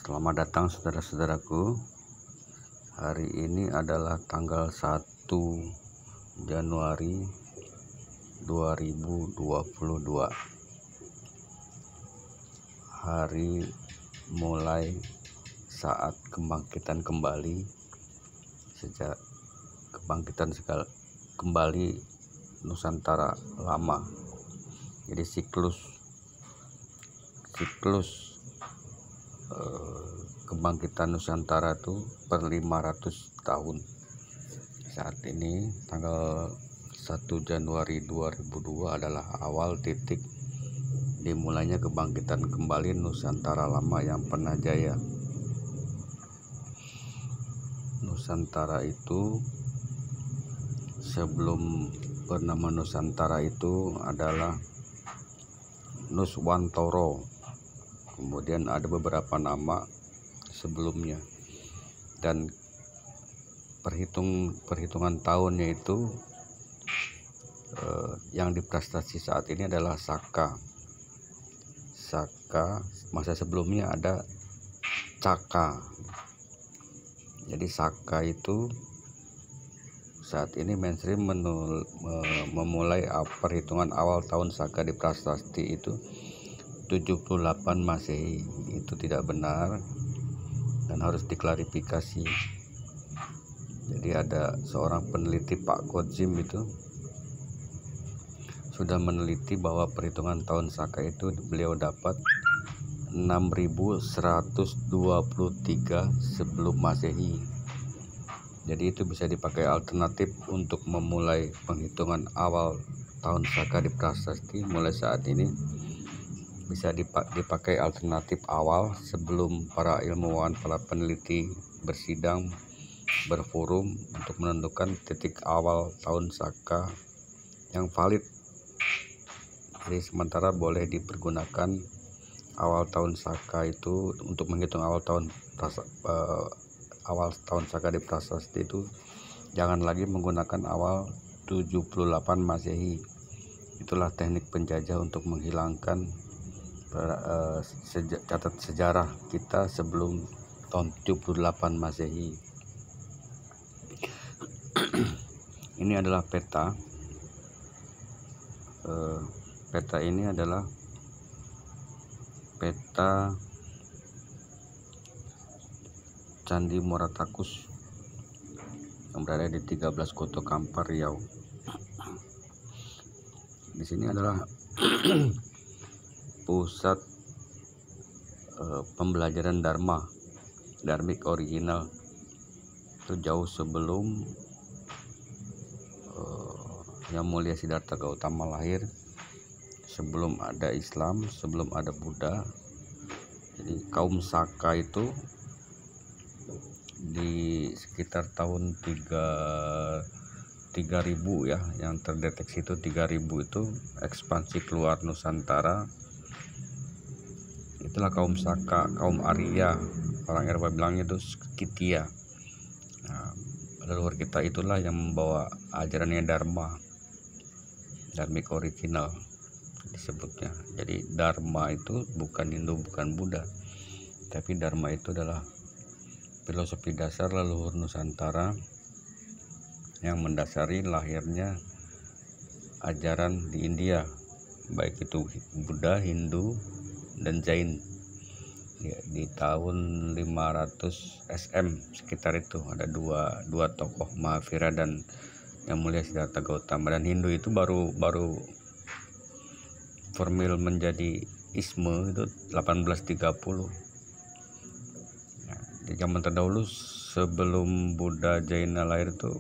Selamat datang saudara-saudaraku. Hari ini adalah tanggal 1 Januari 2022. Hari mulai saat kebangkitan kembali, sejak kebangkitan kembali Nusantara lama. Jadi siklus kebangkitan Nusantara itu per 500 tahun. Saat ini tanggal 1 Januari 2002 adalah awal titik dimulainya kebangkitan kembali Nusantara lama yang pernah jaya. Nusantara itu sebelum bernama Nusantara itu adalah Nuswantoro. Kemudian ada beberapa nama sebelumnya, dan perhitungan tahunnya itu yang diprestasi saat ini adalah Saka. Masa sebelumnya ada Caka. Jadi Saka itu saat ini mainstream memulai perhitungan awal tahun Saka di prasasti itu 78 Masehi. Itu tidak benar dan harus diklarifikasi. Jadi ada seorang peneliti, Pak Kodzim, itu sudah meneliti bahwa perhitungan tahun Saka itu beliau dapat 6123 sebelum Masehi. Jadi itu bisa dipakai alternatif untuk memulai penghitungan awal tahun Saka di prasasti. Mulai saat ini bisa dipakai alternatif awal sebelum para ilmuwan, para peneliti bersidang, berforum untuk menentukan titik awal tahun Saka yang valid. Jadi sementara boleh dipergunakan awal tahun Saka itu untuk menghitung awal tahun Saka di prasasti itu, jangan lagi menggunakan awal 78 Masehi. Itulah teknik penjajah untuk menghilangkan catat sejarah kita sebelum tahun 78 Masehi. Ini adalah peta. Peta ini adalah peta Candi Muara Takus yang berada di 13 Koto Kampar, Riau. Di sini adalah pusat pembelajaran Dharmik original. Itu jauh sebelum Yang Mulia Siddhartha Gautama lahir, sebelum ada Islam, sebelum ada Buddha. Jadi kaum Saka itu di sekitar tahun 3000 ya, yang terdeteksi itu 3000 itu ekspansi keluar Nusantara. Itulah kaum Saka, kaum Arya, orang Eropa bilangnya itu Skythia. Nah, leluhur kita itulah yang membawa ajarannya Dharmik original disebutnya. Jadi Dharma itu bukan Hindu, bukan Buddha, tapi Dharma itu adalah filosofi dasar leluhur Nusantara yang mendasari lahirnya ajaran di India, baik itu Buddha, Hindu, dan Jain. Di tahun 500 SM sekitar itu ada dua tokoh, Mahavira dan Yang Mulia Siddhartha Gautama. Dan Hindu itu baru formil menjadi isme itu 1830. Di zaman terdahulu sebelum Buddha, Jaina lahir itu,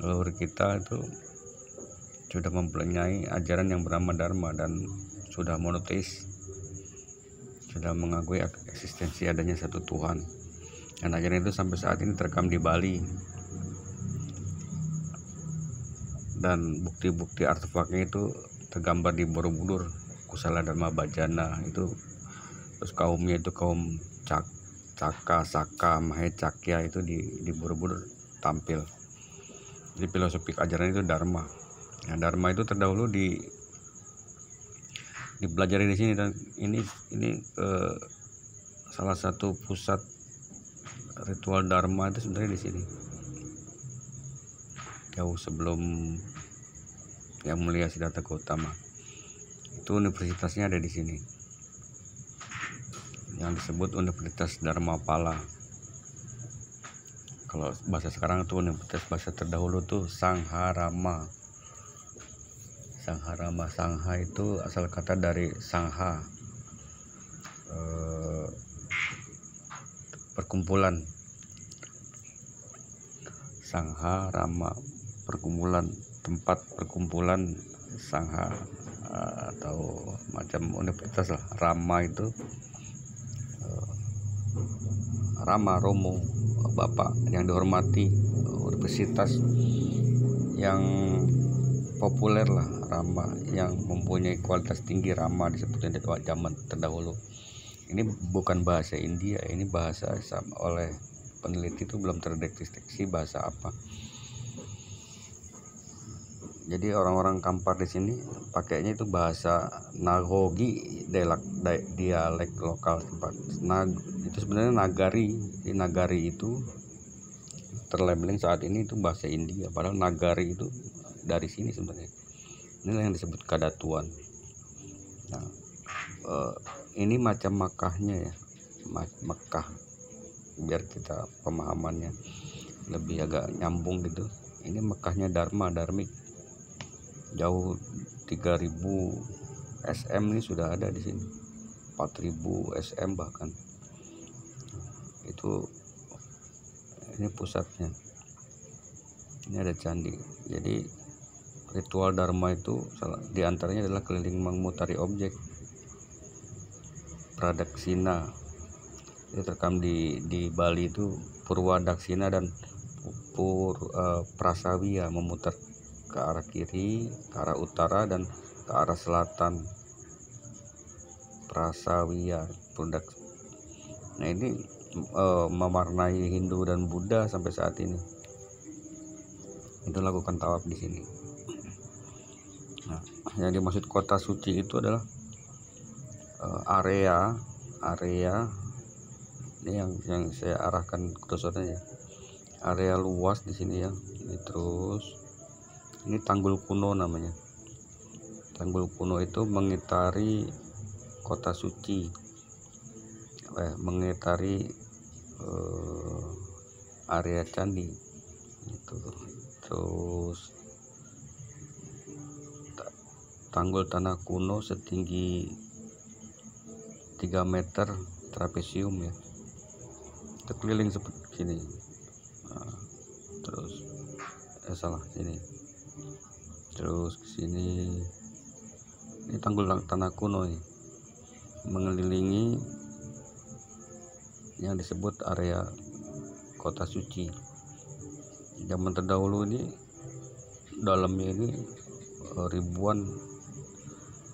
leluhur kita itu sudah mempunyai ajaran yang bernama Dharma dan sudah monoteis, sudah mengakui eksistensi adanya satu Tuhan. Dan ajaran itu sampai saat ini terekam di Bali, dan bukti-bukti artefaknya itu tergambar di Borobudur, Kusala Dharma Bhajana itu. Terus kaumnya itu kaum Caka, Saka, Mahe, Cakya itu di Borobudur tampil. Jadi filosofi ajaran itu Dharma. Nah, Dharma itu terdahulu dipelajari di sini, dan ini salah satu pusat ritual Dharma itu sebenarnya di sini, jauh sebelum Yang Mulia Siddhartha Gautama. Itu universitasnya ada di sini, yang disebut Universitas Dharmapala. Kalau bahasa sekarang itu universitas, bahasa terdahulu tuh Sangharama. Sangha itu asal kata dari Sangha, perkumpulan. Sangharama, perkumpulan, tempat perkumpulan Sangha, atau macam universitas lah. Rama itu Rama, Romo, Bapak yang dihormati, universitas yang populer lah, Rama, yang mempunyai kualitas tinggi. Rama disebutnya di zaman terdahulu. Ini bukan bahasa India, ini bahasa oleh peneliti itu belum terdeteksi bahasa apa. Jadi orang-orang Kampar di sini pakainya itu bahasa Nagogi, dialek lokal tempat. Itu sebenarnya Nagari. Di Nagari itu terlabeling saat ini itu bahasa India, padahal Nagari itu dari sini sebenarnya. Inilah yang disebut Kadatuan. Nah, ini macam Makkahnya ya, Mekkah, biar kita pemahamannya lebih agak nyambung gitu. Ini Mekkahnya Dharmik, jauh 3000 SM ini sudah ada di sini, 4000 SM bahkan. Itu ini pusatnya. Ini ada candi. Jadi ritual Dharma itu diantaranya adalah keliling memutari objek, Pradaksina. Itu terekam di Bali itu Purwadaksina dan Prasawiya, memutar ke arah kiri, ke arah utara, dan ke arah selatan. Prasawiya, nah ini mewarnai Hindu dan Buddha sampai saat ini. Itu lakukan tawaf di sini. Nah, yang dimaksud kota suci itu adalah area ini yang saya arahkan ke saudaranya, area luas di sini ya. Ini terus ini Tanggul Kuno namanya. Tanggul Kuno itu mengitari kota suci, mengitari area candi itu. Terus tanggul tanah kuno setinggi 3 meter trapesium ya, terkeliling seperti sini. Nah, terus sini, terus ke sini. Ini tanggul tanah kuno ini mengelilingi yang disebut area kota suci. Zaman terdahulu ini dalamnya ini ribuan,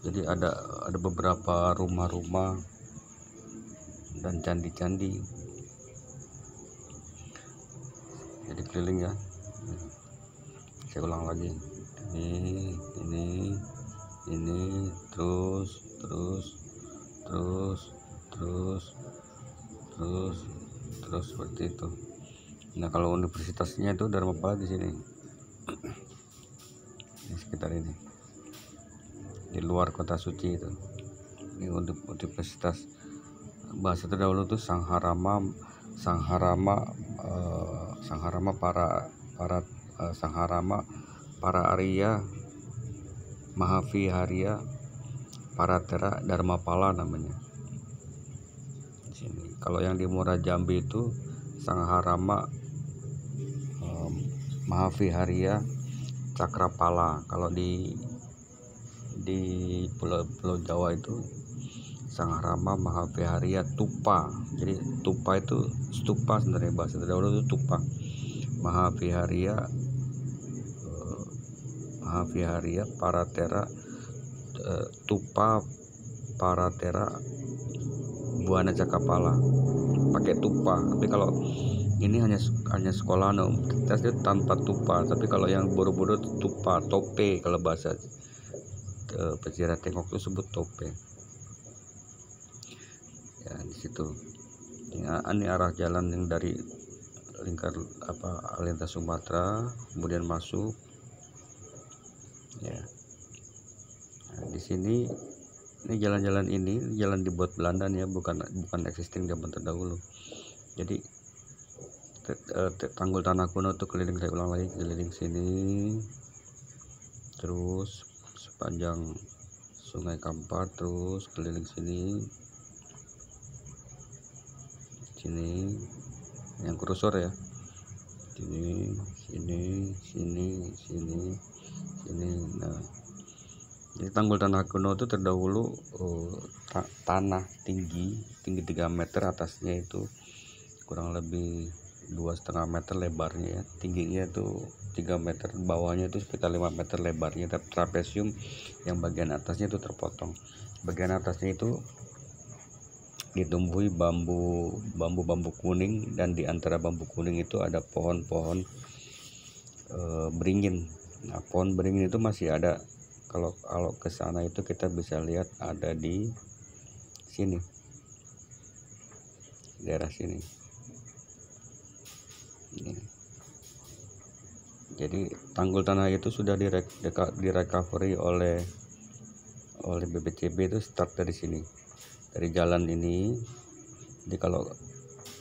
jadi ada beberapa rumah-rumah dan candi-candi. Jadi keliling ya. Saya ulang lagi, ini terus seperti itu. Nah, kalau universitasnya itu Dharmapala di sini, di sekitar ini, di luar kota suci itu. Ini universitas. Bahasa terdahulu itu Sangharama para Arya Mahaviharya Paratera Dharmapala namanya. Di sini. Kalau yang di Muara Jambi itu Sangharama Mahaviharya Cakrapala. Kalau di Pulau Jawa itu Sangharama Mahaviharya Tupa. Jadi Tupa itu stupa sebenarnya, bahasa terdahulu itu Tupa. Mahaviharya Paratera Tupa Paratera Buana Cakapala, pakai tupa. Tapi kalau ini hanya sekolah universitas itu tanpa tupa. Tapi kalau yang Borobudur tupa, tope. Kalau bahasa peziarah tengok itu sebut tope. Ya, di situ Ini arah jalan yang dari lintas Sumatera kemudian masuk ya. Nah, di sini ini jalan-jalan ini jalan dibuat Belanda ya, bukan existing zaman terdahulu. Jadi tanggul tanah kuno tuh keliling, saya ulang lagi, keliling sini terus sepanjang Sungai Kampar, terus keliling sini yang kursor ya, sini. Nah, jadi tanggul tanah kuno itu terdahulu tanah tinggi 3 meter, atasnya itu kurang lebih 2,5 meter lebarnya ya, tingginya itu 3 meter, bawahnya itu sekitar 5 meter lebarnya. Tapi trapesium yang bagian atasnya itu terpotong, bagian atasnya itu ditumbuhi bambu kuning, dan di antara bambu kuning itu ada pohon-pohon beringin. Nah, pohon beringin itu masih ada, kalau ke sana itu kita bisa lihat ada di sini, daerah sini. Ini. Jadi tanggul tanah itu sudah direcovery oleh BPCB, itu start dari sini, dari jalan ini. Jadi kalau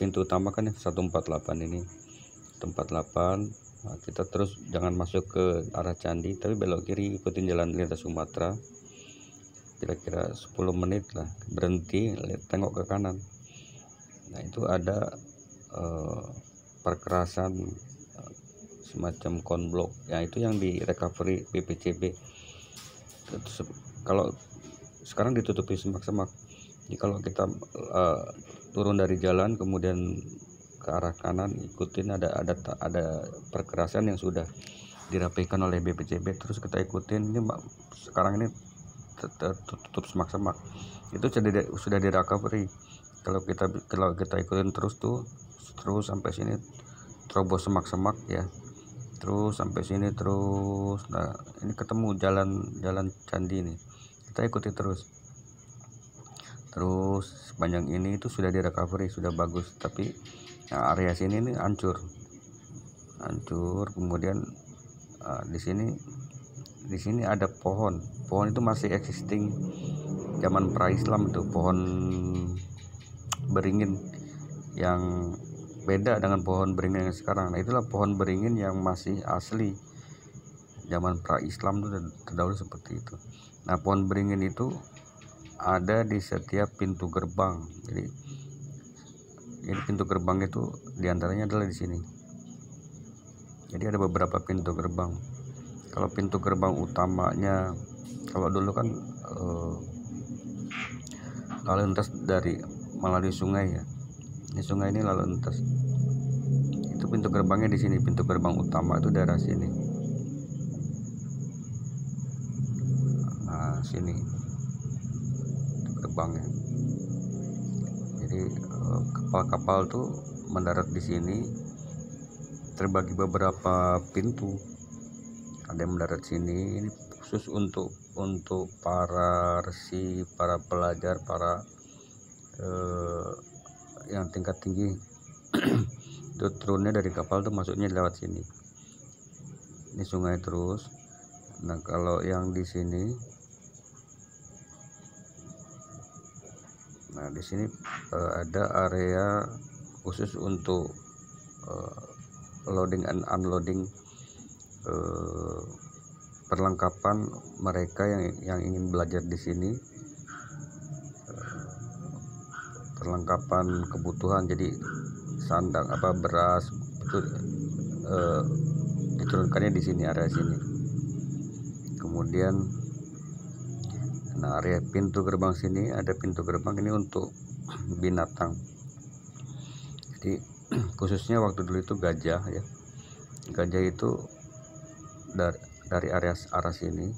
pintu utama kan 148 ini 148, nah, kita terus jangan masuk ke arah candi, tapi belok kiri, ikutin jalan lintas Sumatera kira-kira 10 menit lah, berhenti, tengok ke kanan. Nah, itu ada perkerasan semacam konblok ya, itu yang di recovery BPCB. Kalau sekarang ditutupi semak-semak. Jadi kalau kita turun dari jalan kemudian ke arah kanan, ikutin ada perkerasan yang sudah dirapikan oleh BPCB, terus kita ikutin. Ini sekarang ini tertutup semak-semak, itu sudah di recovery. Kalau kita ikutin terus sampai sini, terobos semak-semak ya, terus sampai sini terus. Nah, ini ketemu jalan candi ini, kita ikuti terus sepanjang ini itu sudah di recovery, sudah bagus. Tapi nah, area sini ini hancur. Kemudian di sini ada pohon itu masih existing zaman pra-Islam, itu pohon beringin yang beda dengan pohon beringin yang sekarang. Nah, itulah pohon beringin yang masih asli zaman pra-Islam itu terdahulu seperti itu. Nah, pohon beringin itu ada di setiap pintu gerbang. Jadi ini pintu gerbang itu diantaranya adalah di sini. Jadi ada beberapa pintu gerbang. Kalau pintu gerbang utamanya, kalau dulu kan lalu lintas melalui sungai ya. Ini sungai ini lalu lintas. Itu pintu gerbangnya di sini. Pintu gerbang utama itu daerah sini. Nah, sini pintu gerbangnya. Jadi kapal-kapal tuh mendarat di sini, terbagi beberapa pintu. Ada yang mendarat sini, ini khusus untuk para resi, para pelajar, para yang tingkat tinggi. Itu turunnya dari kapal tuh masuknya lewat sini. Ini sungai terus. Nah, kalau yang di sini, nah di sini ada area khusus untuk loading and unloading perlengkapan mereka yang ingin belajar di sini, perlengkapan kebutuhan. Jadi sandang beras itu diturunkannya di sini, area sini. Kemudian nah, area pintu gerbang sini, ada pintu gerbang ini untuk binatang. Jadi khususnya waktu dulu itu gajah ya. Gajah itu dari arah sini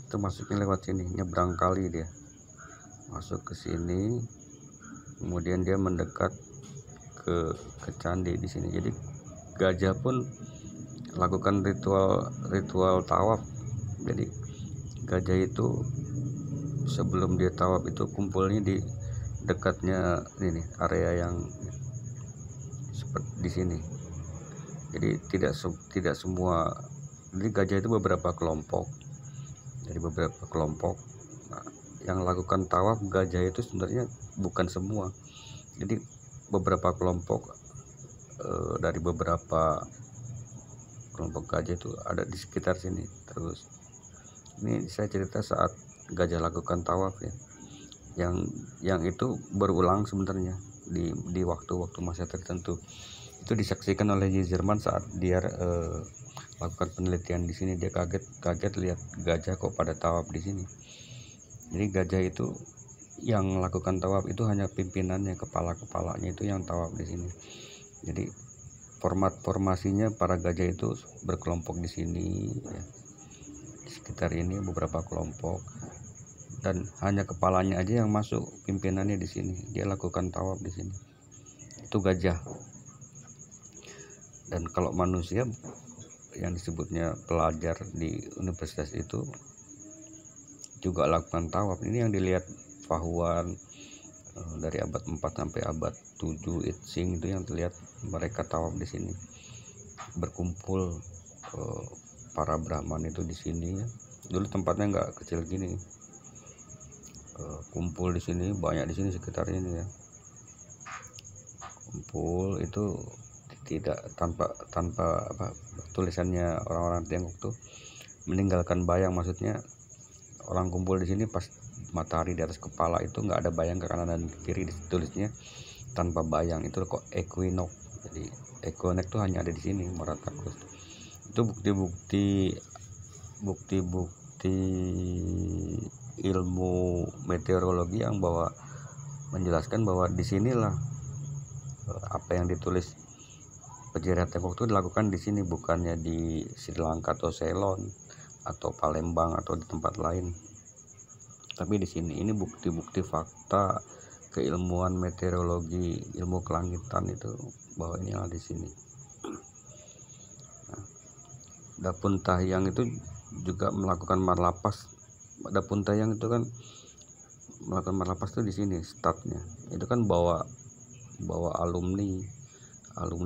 itu masuknya lewat sini, nyebrang kali dia masuk ke sini, kemudian dia mendekat ke candi di sini. Jadi gajah pun lakukan ritual tawaf. Jadi gajah itu sebelum dia tawaf itu kumpulnya di dekatnya ini area yang seperti di sini. Jadi tidak semua. Jadi gajah itu beberapa kelompok. Dari beberapa kelompok. Nah, yang lakukan tawaf gajah itu sebenarnya bukan semua. Jadi beberapa kelompok dari beberapa kelompok gajah itu ada di sekitar sini. Terus ini saya cerita saat gajah lakukan tawaf ya. Yang itu berulang sebenarnya di waktu-waktu masa tertentu. Itu disaksikan oleh Zimmermann saat dia lakukan penelitian di sini. Dia kaget lihat gajah kok pada tawaf di sini. Jadi gajah itu yang lakukan tawaf itu hanya pimpinannya, kepalanya itu yang tawaf di sini. Jadi formasinya para gajah itu berkelompok di sini ya. Di sekitar ini beberapa kelompok, dan hanya kepalanya aja yang masuk, pimpinannya di sini. Dia lakukan tawaf di sini. Itu gajah. Dan kalau manusia yang disebutnya pelajar di universitas itu juga lakukan tawaf. Ini yang dilihat Fahuan dari abad 4 sampai abad 7, Itsing itu yang terlihat mereka tawaf di sini. Berkumpul para Brahman itu di sini ya. Dulu tempatnya nggak kecil gini. Kumpul di sini, banyak di sini sekitar ini ya. Kumpul itu tidak tanpa tulisannya orang-orang Tiongkok tuh meninggalkan bayang, maksudnya orang kumpul di sini pas matahari di atas kepala itu nggak ada bayang ke kanan dan kiri, ditulisnya tanpa bayang. Itu kok equinox. Jadi equinox itu hanya ada di sini, Maratakus. Itu bukti ilmu meteorologi yang menjelaskan bahwa disinilah apa yang ditulis pejarah Tiongkok itu dilakukan di sini, bukannya di Sri Lanka atau Ceylon atau Palembang atau di tempat lain. Tapi di sini ini bukti fakta keilmuan meteorologi, ilmu kelangitan itu bahwa ini ada di sini. Nah, Dapun Tahyang itu juga melakukan marlapas. Dapun Tahyang itu kan melakukan marlapas itu di sini startnya. Itu kan bawa alumni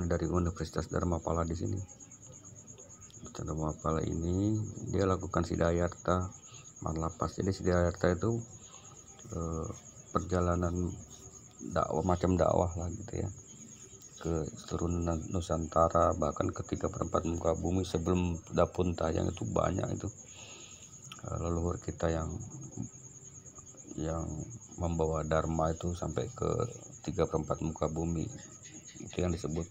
dari Universitas Dharmapala di sini. Dharmapala ini dia lakukan Siddhartha marlapas. Jadi Siddhartha itu perjalanan macam dakwah lah gitu ya, ke seluruh Nusantara, bahkan ke 3/4 muka bumi. Sebelum Dapun Tahyang itu banyak itu leluhur kita yang membawa dharma itu sampai ke 3/4 muka bumi. Itu yang disebut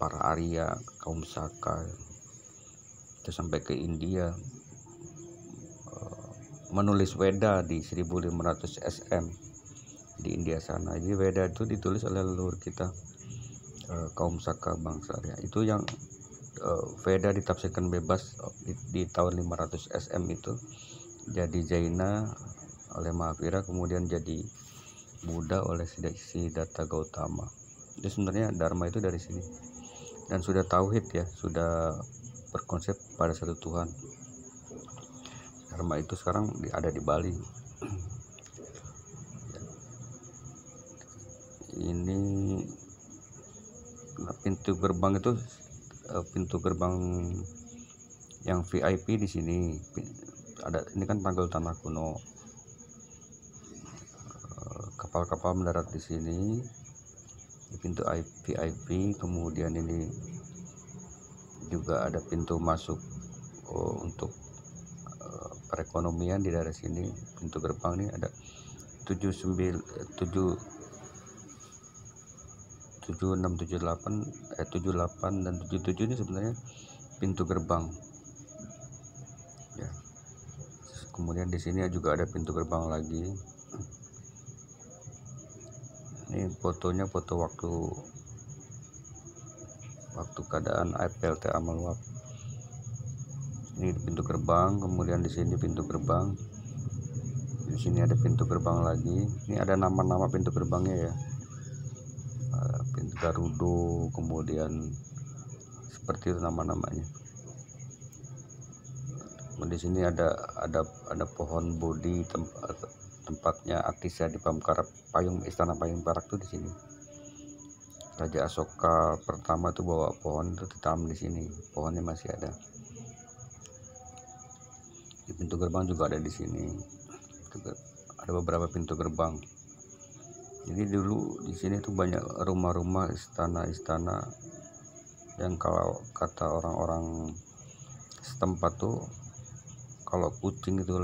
para Arya, kaum Saka. Itu sampai ke India, menulis Weda di 1500 SM di India sana. Jadi Weda itu ditulis oleh leluhur kita, kaum Saka bangsa Arya. Itu yang Veda ditafsirkan bebas di tahun 500 SM itu jadi Jaina oleh Mahavira, kemudian jadi Buddha oleh Siddhartha Gautama. Itu sebenarnya Dharma itu dari sini, dan sudah tauhid ya, sudah berkonsep pada satu Tuhan. Dharma itu sekarang ada di Bali. Ini pintu gerbang itu, pintu gerbang yang VIP di sini ada. Ini kan Tanggul Tanah Kuno. Kapal-kapal mendarat di sini di pintu VIP. Kemudian ini juga ada pintu masuk untuk perekonomian di daerah sini. Pintu gerbang ini ada 76, 78 dan 77 ini sebenarnya pintu gerbang ya. Kemudian di sini juga ada pintu gerbang lagi. Ini fotonya, foto waktu keadaan APLT amal uap. Ini pintu gerbang, kemudian di sini pintu gerbang. Di sini ada pintu gerbang lagi. Ini ada nama-nama pintu gerbangnya ya. Pintu Garudo, kemudian seperti itu nama-namanya. Di sini ada pohon Bodhi, tempatnya Atisa di Payung Istana Payung Perak tuh di sini. Raja Asoka pertama tuh bawa pohon itu ditanam di sini, pohonnya masih ada. Di pintu gerbang juga ada di sini, ada beberapa pintu gerbang. Jadi dulu di sini tuh banyak rumah-rumah, istana-istana yang kalau kata orang-orang setempat tuh, kalau kucing itu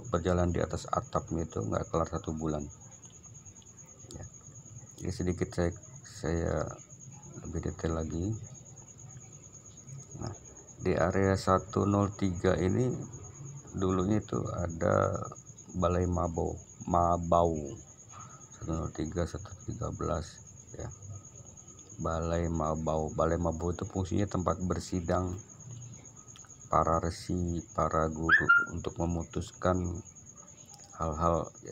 berjalan di atas atapnya itu nggak kelar 1 bulan. Ya. Jadi sedikit saya lebih detail lagi. Nah, di area 103 ini dulunya itu ada Balai Mabau 103 113 ya. Balai Mabau itu fungsinya tempat bersidang para resi, para guru untuk memutuskan hal-hal ya,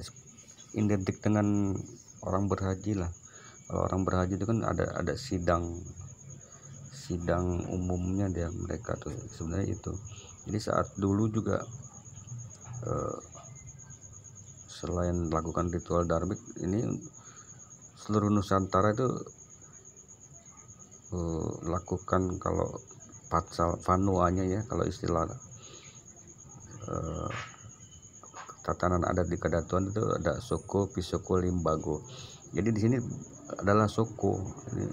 identik dengan orang berhaji lah. Kalau orang berhaji itu kan ada sidang umumnya dia, mereka tuh sebenarnya itu. Jadi saat dulu juga selain melakukan ritual darbik ini, seluruh Nusantara itu lakukan kalau patsal vanuanya ya, kalau istilah tatanan adat di Kadatuan itu ada Soko, Pisoko, Limbago. Jadi di sini adalah Soko, ini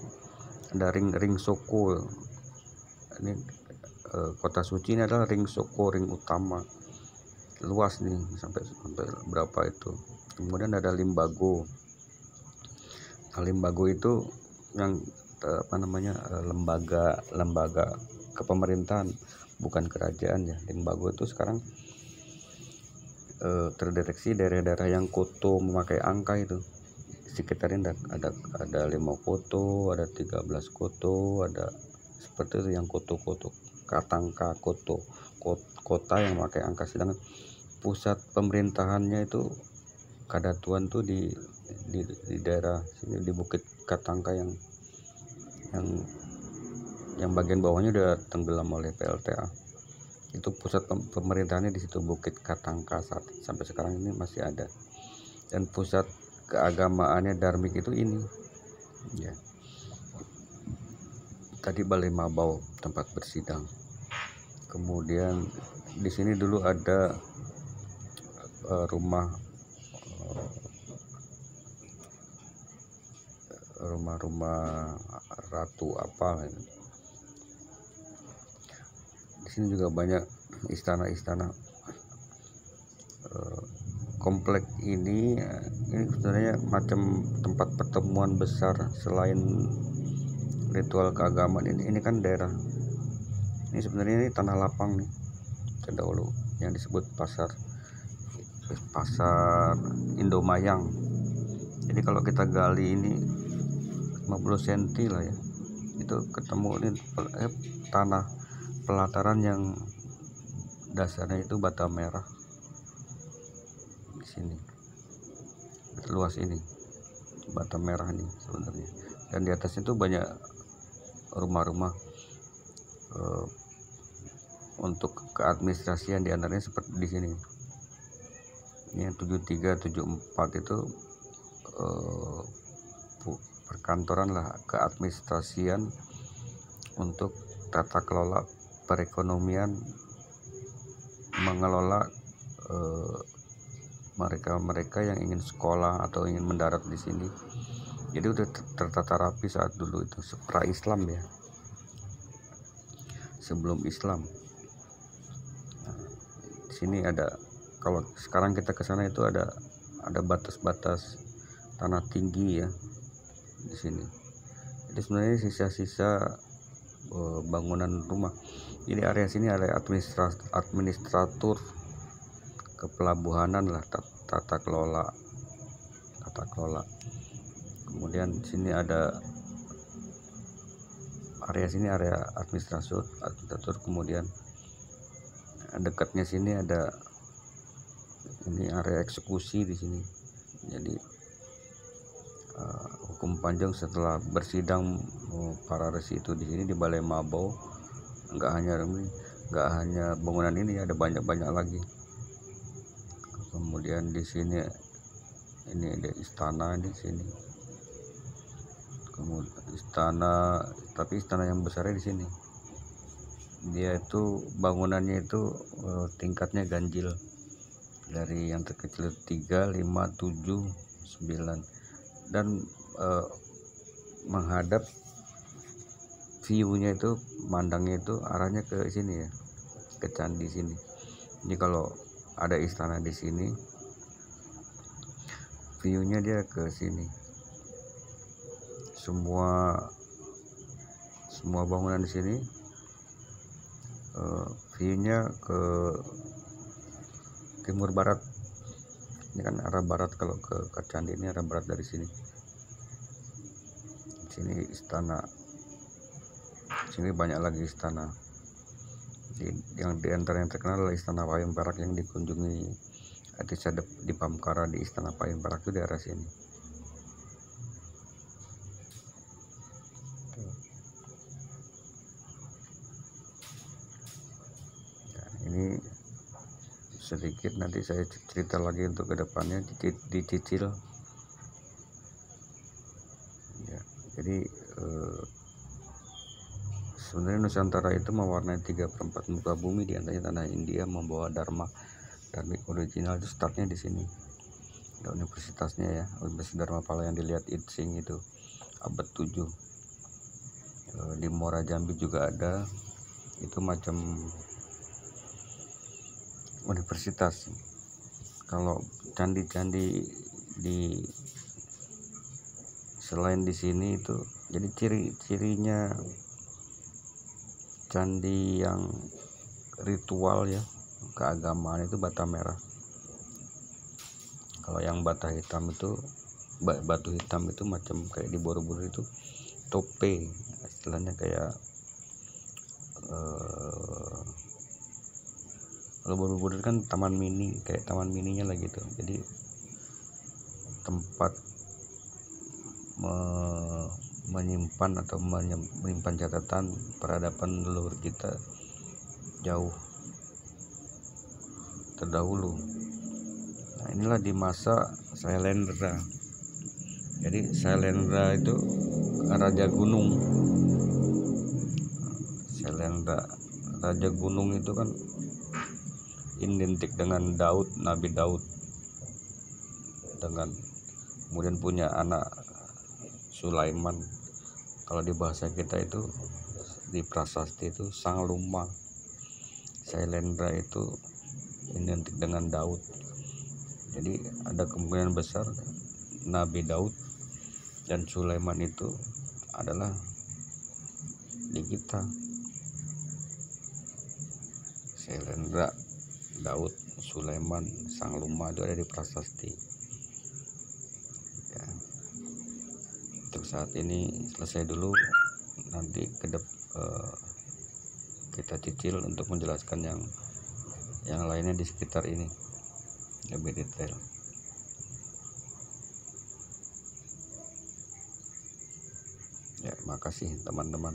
ada ring Soko. Ini kota suci ini adalah ring Soko, ring utama, luas nih sampai berapa itu. Kemudian ada Limbago. Nah, Limbago itu yang lembaga kepemerintahan, bukan kerajaan ya. Limbago itu sekarang terdeteksi daerah-daerah yang koto memakai angka itu sekitarnya ada 5 koto, ada 13 koto, ada seperti itu yang koto katangka kota yang memakai angka. Sedangkan pusat pemerintahannya itu Kadatuan tuh di daerah sini, di Bukit Katangka yang bagian bawahnya udah tenggelam oleh PLTA. Itu pusat pemerintahannya di situ, Bukit Katangka, sampai sekarang ini masih ada. Dan pusat keagamaannya Dharmik itu ini ya. Tadi Balai Mabau tempat bersidang. Kemudian di sini dulu ada rumah ratu apa. Di sini juga banyak istana-istana. Komplek ini sebenarnya macam tempat pertemuan besar. Selain ritual keagamaan ini kan daerah ini sebenarnya ini tanah lapang nih terdahulu yang disebut pasar Indomayang. Jadi kalau kita gali ini 50 cm lah ya, itu ketemu ini tanah pelataran yang dasarnya itu bata merah. Di sini luas ini bata merah nih sebenarnya, dan di atasnya itu banyak rumah-rumah untuk keadministrasian, diantaranya seperti di sini. Ini yang 73 74 itu perkantoran lah, keadministrasian untuk tata kelola perekonomian, mengelola mereka yang ingin sekolah atau ingin mendarat di sini. Jadi udah tertata rapi saat dulu itu, pra Islam ya, sebelum Islam. Nah, di sini ada, kalau sekarang kita ke sana itu ada batas-batas tanah tinggi ya di sini. Jadi sebenarnya sisa-sisa bangunan rumah. Jadi area sini area administratur kepelabuhanan lah, tata kelola. Kemudian di sini ada area administratur. Kemudian dekatnya sini ada ini area eksekusi di sini. Jadi hukum panjang setelah bersidang para resi itu di sini di Balai Mabau. Nggak hanya bangunan ini, ada banyak lagi. Kemudian di sini Ini ada istana di sini. Kemudian istana, tapi istana yang besarnya di sini. Dia itu bangunannya itu tingkatnya ganjil, dari yang terkecil 3, 5, 7, 9, dan menghadap view-nya itu, mandangnya itu arahnya ke sini ya, ke candi sini. Ini kalau ada istana di sini, view-nya dia ke sini. Semua bangunan di sini view-nya ke timur barat. Ini kan arah barat, kalau ke candi ini arah barat dari sini. Sini istana, sini banyak lagi istana. Yang diantara yang terkenal adalah Istana Payung Perak yang dikunjungi artis di Pamkara. Di Istana Payung Perak itu di arah sini. Nah, ini sedikit, nanti saya cerita lagi untuk kedepannya, dicicil ya. Jadi sebenarnya Nusantara itu mewarnai 3/4 muka bumi, diantaranya tanah India membawa dharmik original. Itu startnya di sini. Ada universitasnya ya, Universitas Dharmapala yang dilihat Itsing itu abad 7. Di Muara Jambi juga ada, itu macam universitas. Kalau candi-candi di selain di sini itu, jadi ciri-cirinya candi yang ritual ya, keagamaan itu bata merah. Kalau yang batu hitam itu macam kayak di Borobudur itu tope, istilahnya kayak kalau Borobudur kan taman mini, kayak taman mininya lah gitu. Jadi tempat menyimpan atau menyimpan catatan peradaban leluhur kita jauh terdahulu. Nah, inilah di masa Sailendra. Jadi Sailendra itu raja gunung. Sailendra, raja gunung itu kan identik dengan Daud, Nabi Daud, dengan kemudian punya anak Sulaiman. Kalau di bahasa kita itu, di prasasti itu Sang Luma. Sailendra itu identik dengan Daud. Jadi ada kemungkinan besar Nabi Daud dan Sulaiman itu adalah di kita. Sailendra, Daud, Sulaiman, Sang Luma itu ada di prasasti ya. Untuk saat ini selesai dulu, nanti kita cicil untuk menjelaskan yang lainnya di sekitar ini lebih detail. Ya, makasih teman-teman.